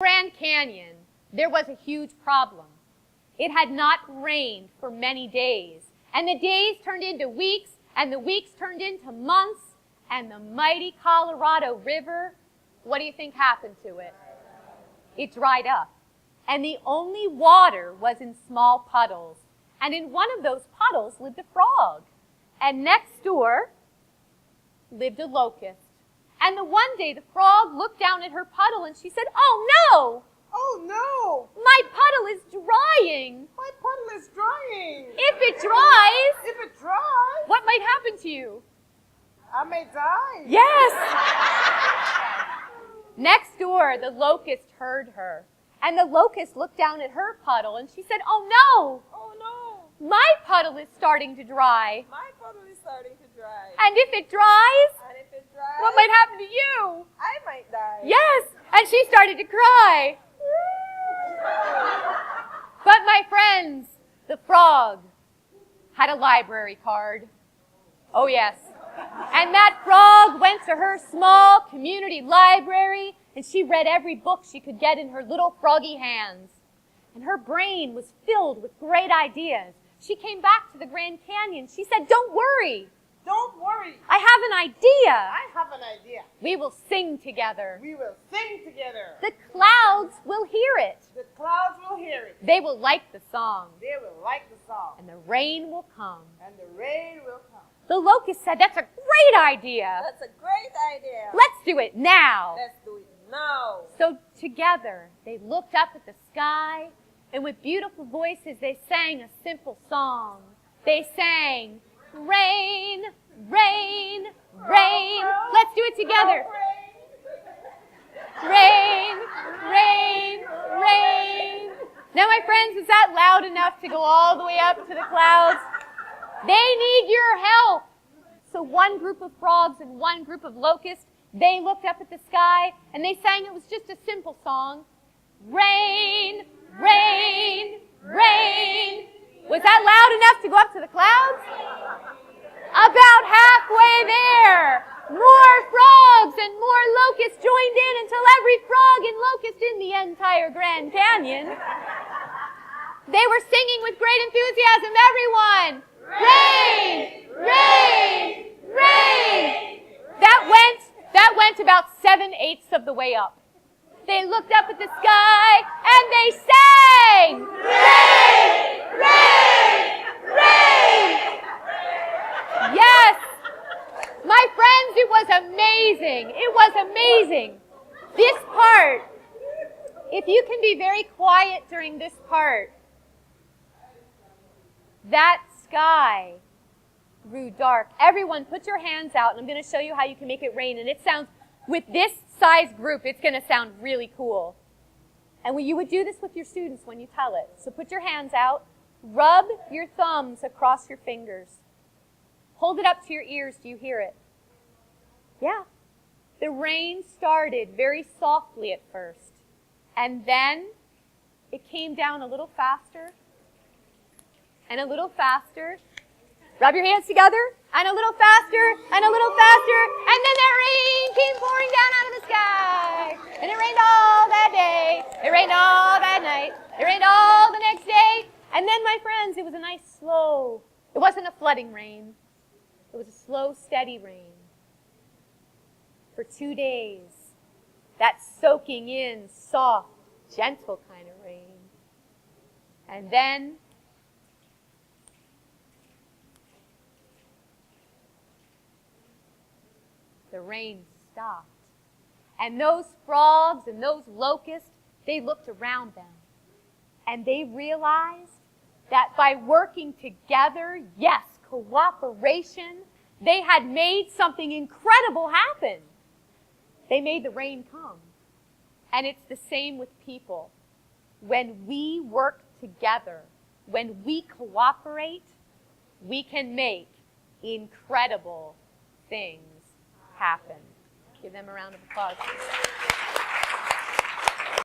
Grand Canyon, there was a huge problem. It had not rained for many days, and the days turned into weeks, and the weeks turned into months, and the mighty Colorado River, what do you think happened to it? It dried up, and the only water was in small puddles, and in one of those puddles lived a frog, and next door lived a locust. And the one day the frog looked down at her puddle and she said, "Oh no! Oh no! My puddle is drying! My puddle is drying! If it dries, If it dries, what might happen to you?" I may die. Yes! Next door, the locust heard her. And the locust looked down at her puddle and she said, "Oh no! Oh no! My puddle is starting to dry. My puddle is starting to dry. And if it dries, And if it dries, what might happen to you?" I might die. Yes! And she started to cry. But my friends, the frog had a library card. Oh yes. And that frog went to her small community library and she read every book she could get in her little froggy hands. And her brain was filled with great ideas. She came back to the Grand Canyon. She said, "Don't worry. Don't worry. I have an idea. I have an idea. We will sing together. We will sing together. The clouds will hear it. The clouds will hear it. They will like the song. They will like the song. And the rain will come." And the rain will come. The locust said, "That's a great idea. That's a great idea. Let's do it now." Let's do it now. So together, they looked up at the sky, and with beautiful voices, they sang a simple song. They sang, "Rain, rain, rain." Let's do it together. Rain, rain, rain. Now, my friends, is that loud enough to go all the way up to the clouds? They need your help. So one group of frogs and one group of locusts, they looked up at the sky and they sang, it was just a simple song. Rain, rain, rain. Was that loud enough to go up to the clouds? About halfway there. More frogs and more locusts joined in until every frog and locust in the entire Grand Canyon, they were singing with great enthusiasm, everyone. Rain, rain, rain. That went about 7/8 of the way up. They looked up at the sky and they sang, "Rain, rain, rain." Yes. My friends, it was amazing. It was amazing. This part, if you can be very quiet during this part, that sky grew dark. Everyone, put your hands out, and I'm going to show you how you can make it rain. And it sounds, with this size group, it's going to sound really cool. And you would do this with your students when you tell it. So put your hands out. Rub your thumbs across your fingers. Hold it up to your ears. Do you hear it? Yeah. The rain started very softly at first. And then it came down a little faster. And a little faster. Rub your hands together. And a little faster. And a little faster. And then that rain came pouring down out of the sky. And it rained all that day. It rained all that night. It rained all the next day. And then, my friends, it was a nice slow. It wasn't a flooding rain. It was a slow, steady rain. For 2 days. That soaking in, soft, gentle kind of rain. And then the rain stopped. And those frogs and those locusts, they looked around them. And they realized that by working together, yes, cooperation, they had made something incredible happen. They made the rain come. And it's the same with people. When we work together, when we cooperate, we can make incredible things happen. Give them a round of applause.